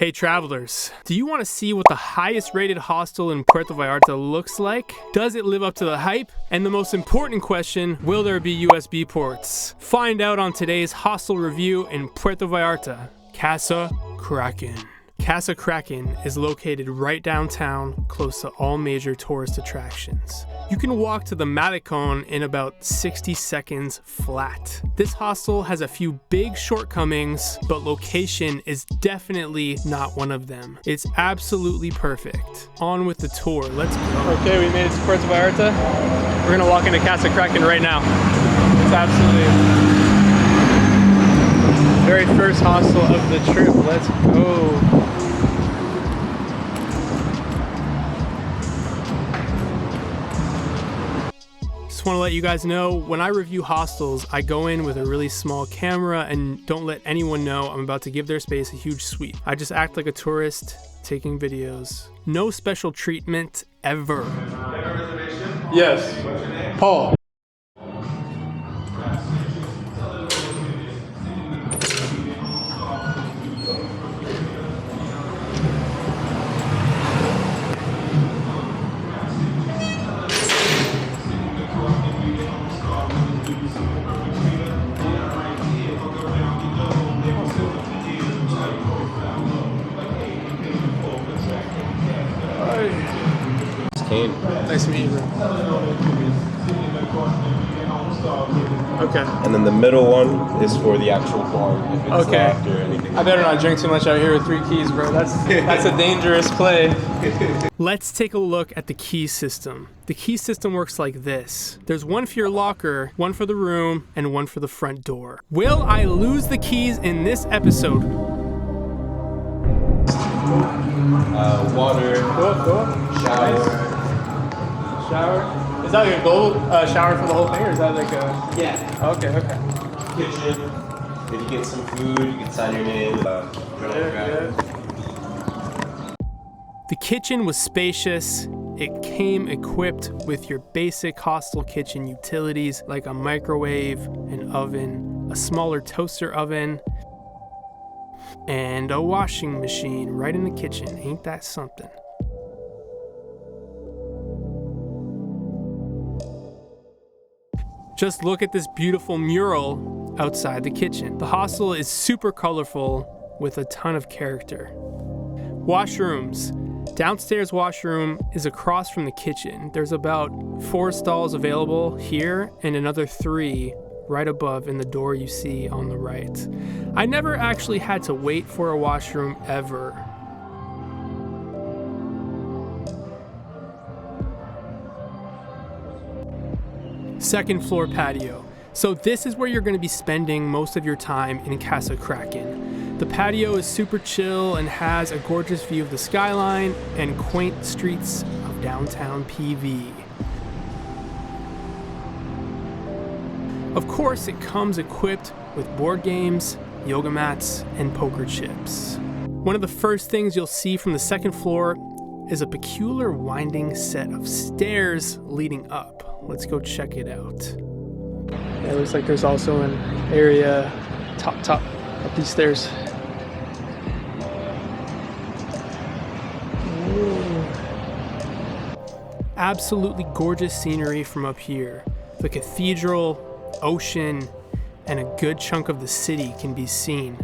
Hey travelers, do you want to see what the highest rated hostel in Puerto Vallarta looks like? Does it live up to the hype? And the most important question, will there be USB ports? Find out on today's hostel review in Puerto Vallarta, Casa, Kraken. Casa Kraken is located right downtown, close to all major tourist attractions. You can walk to the Malecon in about 60 seconds flat. This hostel has a few big shortcomings, but location is definitely not one of them. It's absolutely perfect. On with the tour, let's go. Okay, we made it to Puerto Vallarta. We're gonna walk into Casa Kraken right now. It's absolutely very first hostel of the trip. Let's go. Just want to let you guys know, when I review hostels, I go in with a really small camera and don't let anyone know I'm about to give their space a huge sweep. I just act like a tourist taking videos. No special treatment ever. Yes. Paul. Nice to meet you, bro. Okay. And then the middle one is for the actual bar. If it's Okay. locked or anything. I better not drink too much out here with 3 keys, bro. That's a dangerous play. Let's take a look at the key system. The key system works like this. There's one for your locker, one for the room, and one for the front door. Will I lose the keys in this episode? Water, shower. Nice. Shower? Is that like a gold shower for the whole thing, or is that like a... Yeah. Okay. Kitchen. If you get some food, you can sign your name. The kitchen was spacious. It came equipped with your basic hostel kitchen utilities like a microwave, an oven, a smaller toaster oven, and a washing machine right in the kitchen. Ain't that something? Just look at this beautiful mural outside the kitchen. The hostel is super colorful with a ton of character. Washrooms. Downstairs washroom is across from the kitchen. There's about 4 stalls available here and another 3 right above in the door you see on the right. I never actually had to wait for a washroom ever. Second floor patio. So this is where you're going to be spending most of your time in Casa Kraken. The patio is super chill and has a gorgeous view of the skyline and quaint streets of downtown PV. Of course, it comes equipped with board games, yoga mats, and poker chips. One of the first things you'll see from the second floor is a peculiar winding set of stairs leading up. Let's go check it out. Yeah, it looks like there's also an area top up these stairs. Ooh. Absolutely gorgeous scenery from up here. The cathedral, ocean, and a good chunk of the city can be seen.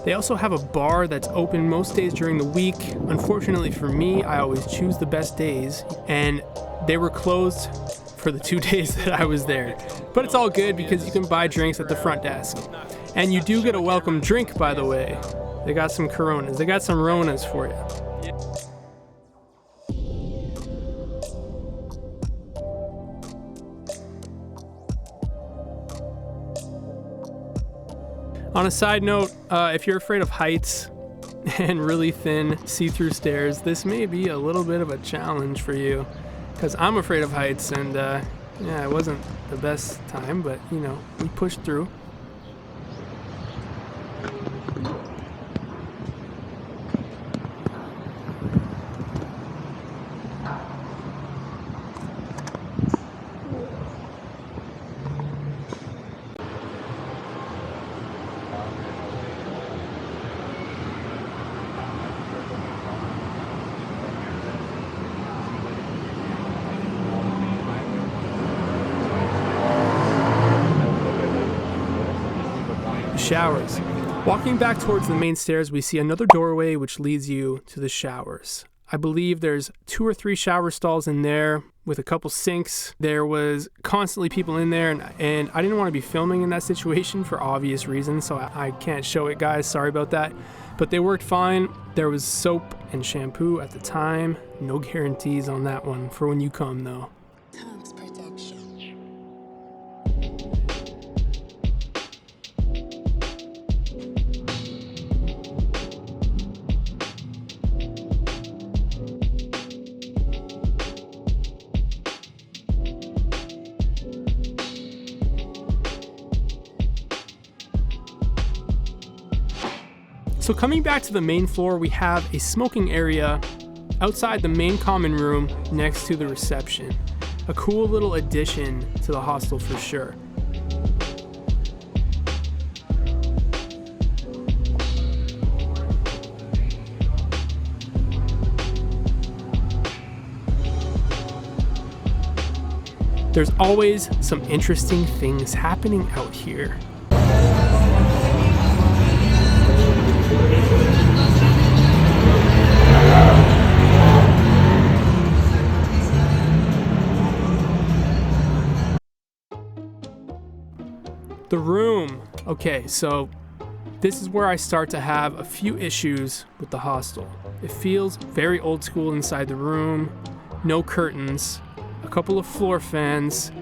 They also have a bar that's open most days during the week. Unfortunately for me, I always choose the best days, and they were closed for the 2 days that I was there. But it's all good because you can buy drinks at the front desk. And you do get a welcome drink, by the way. They got some Coronas. They got some Ronas for you. On a side note, if you're afraid of heights and really thin see-through stairs, this may be a little bit of a challenge for you, because I'm afraid of heights, and yeah, it wasn't the best time, but you know, we pushed through. showers. Walking back towards the main stairs, we see another doorway which leads you to the showers. I believe there's 2 or 3 shower stalls in there with a couple sinks. There was constantly people in there, and I didn't want to be filming in that situation for obvious reasons, so I can't show it, guys. Sorry about that. But they worked fine. There was soap and shampoo at the time. No guarantees on that one for when you come, though. So coming back to the main floor, we have a smoking area outside the main common room next to the reception. A cool little addition to the hostel for sure. There's always some interesting things happening out here. The room. Okay, so this is where I start to have a few issues with the hostel. It feels very old school inside the room. No curtains, a couple of floor fans,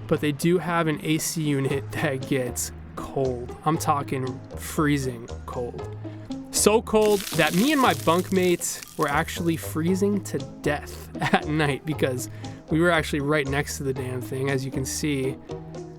but they do have an AC unit that gets cold. I'm talking freezing cold. So cold that me and my bunkmates were actually freezing to death at night because we were actually right next to the damn thing, as you can see.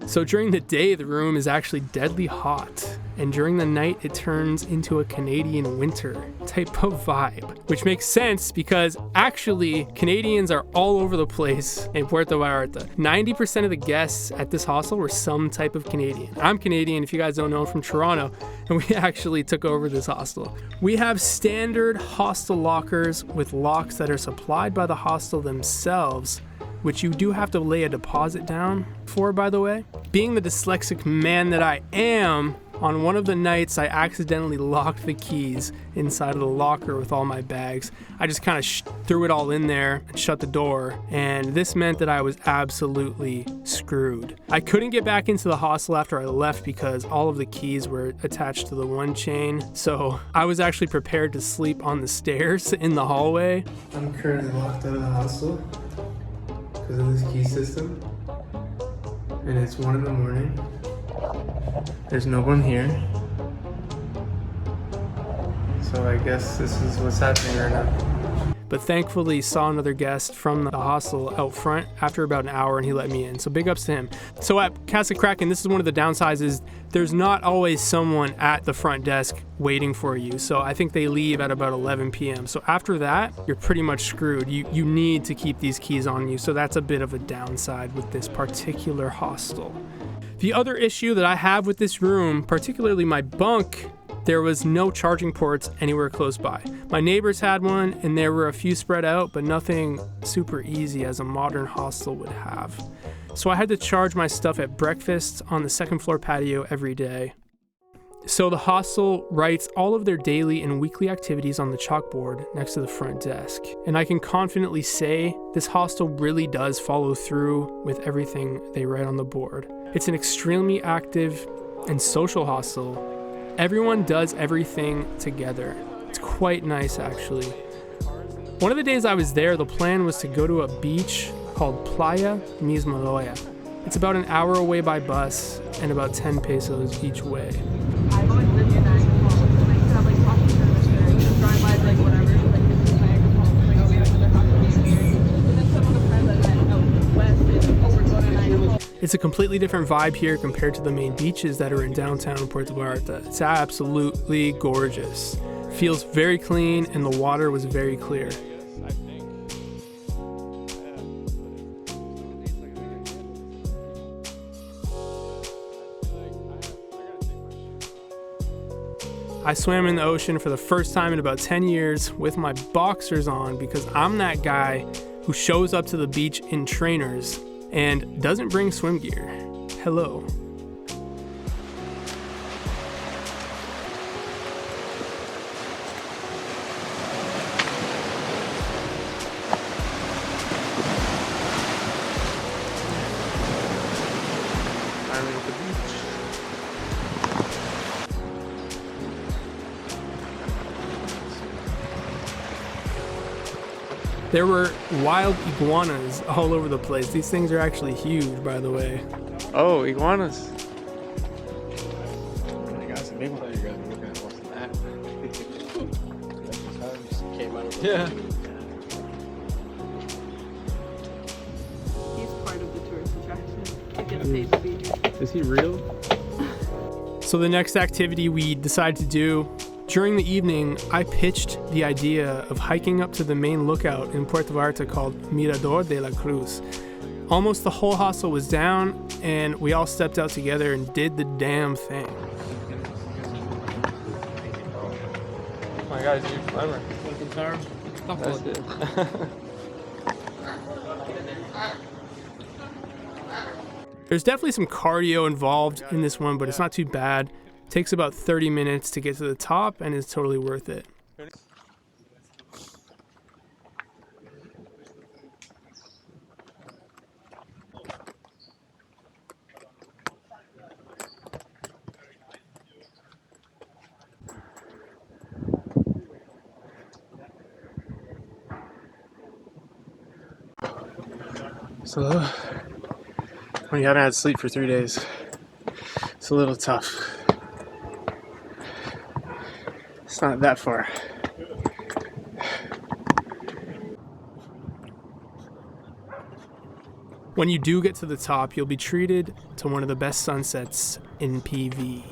So during the day, the room is actually deadly hot, and during the night, it turns into a Canadian winter type of vibe, which makes sense because actually Canadians are all over the place in Puerto Vallarta. 90% of the guests at this hostel were some type of Canadian. I'm Canadian, if you guys don't know, I'm from Toronto, and we actually took over this hostel. We have standard hostel lockers with locks that are supplied by the hostel themselves, which you do have to lay a deposit down for, by the way. Being the dyslexic man that I am, on one of the nights I accidentally locked the keys inside of the locker with all my bags. I just kind of threw it all in there and shut the door, and this meant that I was absolutely screwed. I couldn't get back into the hostel after I left because all of the keys were attached to the one chain, so I was actually prepared to sleep on the stairs in the hallway. I'm currently locked out of the hostel because of this key system, and it's 1 in the morning. There's no one here, so I guess this is what's happening right now. But thankfully saw another guest from the hostel out front after about an hour, and he let me in, so big ups to him. So at Casa Kraken, this is one of the downsides, is there's not always someone at the front desk waiting for you. So I think they leave at about 11 p.m. So after that, you're pretty much screwed. You need to keep these keys on you, so that's a bit of a downside with this particular hostel. The other issue that I have with this room, particularly my bunk, there was no charging ports anywhere close by. My neighbors had one, and there were a few spread out, but nothing super easy as a modern hostel would have. So I had to charge my stuff at breakfast on the second floor patio every day. So the hostel writes all of their daily and weekly activities on the chalkboard next to the front desk. And I can confidently say this hostel really does follow through with everything they write on the board. It's an extremely active and social hostel. Everyone does everything together. It's quite nice, actually. One of the days I was there, the plan was to go to a beach called Playa Mismaloya. It's about an hour away by bus and about 10 pesos each way. I've always lived in that home. I used to have like coffee service there. You just drive by like whatever. Like this is Niagara Falls. Like oh, we have another coffee here. And then some of the friends I met out west is oh, we're going to Niagara Falls. It's a completely different vibe here compared to the main beaches that are in downtown Puerto Vallarta. It's absolutely gorgeous. Feels very clean, and the water was very clear. I swam in the ocean for the first time in about 10 years with my boxers on because I'm that guy who shows up to the beach in trainers and doesn't bring swim gear. Hello. There were wild iguanas all over the place. These things are actually huge, by the way. Oh, iguanas. I got some big ones. You're looking at what's that? Came out. Yeah. He's part of the tourist attraction. He gets paid to be here. Is he real? So the next activity we decided to do, during the evening, I pitched the idea of hiking up to the main lookout in Puerto Vallarta called Mirador de la Cruz. Almost the whole hostel was down, and we all stepped out together and did the damn thing. My guys, you're clever. Looking charm. That's it. There's definitely some cardio involved in this one, but it's not too bad. It takes about 30 minutes to get to the top and is totally worth it. So, when you haven't had sleep for 3 days, it's a little tough. It's not that far. When you do get to the top, you'll be treated to one of the best sunsets in PV.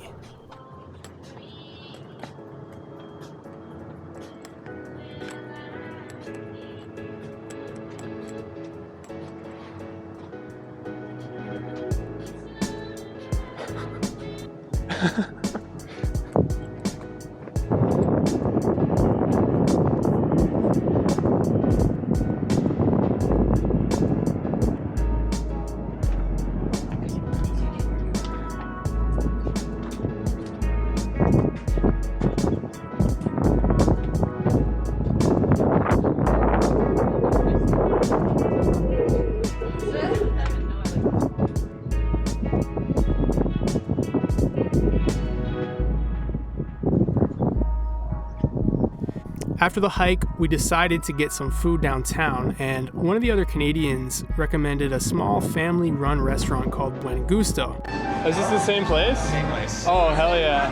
After the hike, we decided to get some food downtown, and one of the other Canadians recommended a small family-run restaurant called Buen Gusto. Is this the same place? Same place. Oh, hell yeah.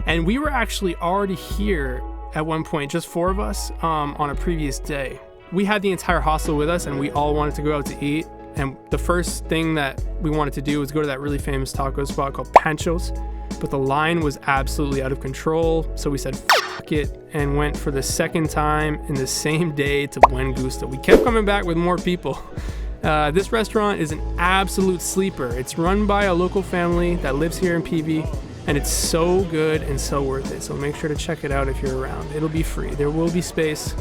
And we were actually already here at one point, just 4 of us, on a previous day. We had the entire hostel with us, and we all wanted to go out to eat. And the first thing that we wanted to do was go to that really famous taco spot called Pancho's. But the line was absolutely out of control, so we said fuck it and went for the second time in the same day to Buen Gusto. We kept coming back with more people. This restaurant is an absolute sleeper. It's run by a local family that lives here in PV, and it's so good and so worth it. So make sure to check it out if you're around. It'll be free. There will be space.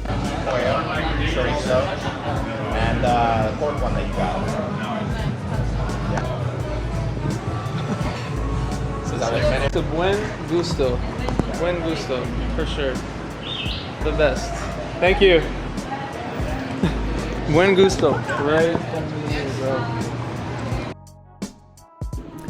Chorizo, and the pork one that you got. The Buen Gusto. Buen Gusto, for sure. The best. Thank you. Buen Gusto. Right.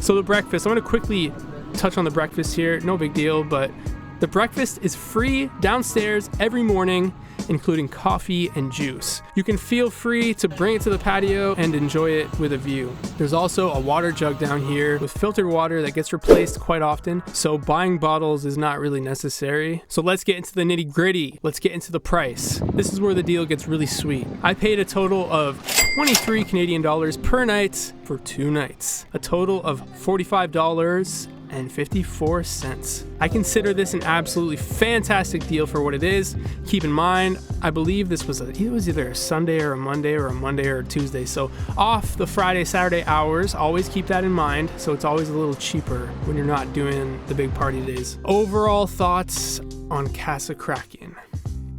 So the breakfast, I'm going to quickly touch on the breakfast here. No big deal, but the breakfast is free downstairs every morning, including coffee and juice. You can feel free to bring it to the patio and enjoy it with a view. There's also a water jug down here with filtered water that gets replaced quite often, so buying bottles is not really necessary. So let's get into the nitty gritty. Let's get into the price. This is where the deal gets really sweet. I paid a total of 23 Canadian dollars per night for 2 nights. A total of $45.54. I consider this an absolutely fantastic deal for what it is. Keep in mind, I believe this was either a Sunday or a Monday or a Tuesday. So off the Friday, Saturday hours, always keep that in mind. So it's always a little cheaper when you're not doing the big party days. Overall thoughts on Casa Kraken.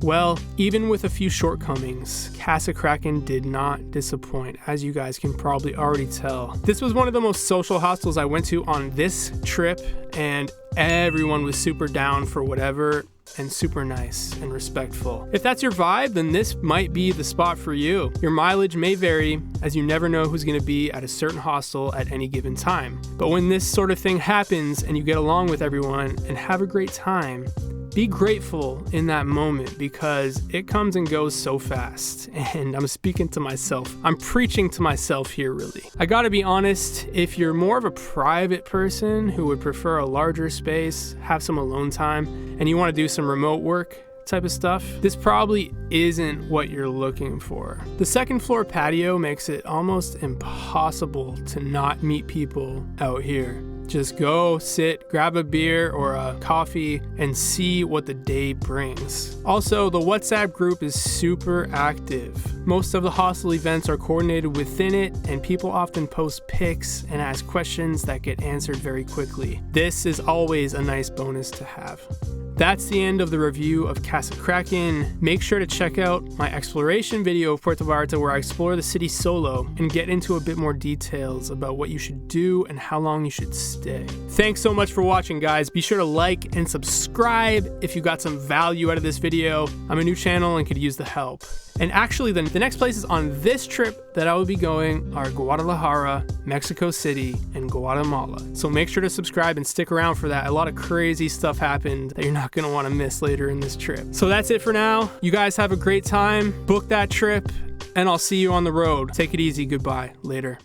Well, even with a few shortcomings, Casa Kraken did not disappoint, as you guys can probably already tell. This was one of the most social hostels I went to on this trip, and everyone was super down for whatever and super nice and respectful. If that's your vibe, then this might be the spot for you. Your mileage may vary, as you never know who's going to be at a certain hostel at any given time. But when this sort of thing happens and you get along with everyone and have a great time, Be grateful in that moment because it comes and goes so fast. And I'm speaking to myself. I'm preaching to myself here, really. I gotta be honest, if you're more of a private person who would prefer a larger space, have some alone time, and you wanna do some remote work type of stuff, this probably isn't what you're looking for. The second floor patio makes it almost impossible to not meet people out here. Just go, sit, grab a beer or a coffee, and see what the day brings. Also, the WhatsApp group is super active. Most of the hostel events are coordinated within it, and people often post pics and ask questions that get answered very quickly. This is always a nice bonus to have. That's the end of the review of Casa Kraken. Make sure to check out my exploration video of Puerto Vallarta where I explore the city solo and get into a bit more details about what you should do and how long you should stay. Thanks so much for watching, guys. Be sure to like and subscribe if you got some value out of this video. I'm a new channel and could use the help. And actually, the next places on this trip that I will be going are Guadalajara, Mexico City, and Guatemala. So make sure to subscribe and stick around for that. A lot of crazy stuff happened that you're not gonna wanna miss later in this trip. So that's it for now. You guys have a great time. Book that trip, and I'll see you on the road. Take it easy. Goodbye. Later.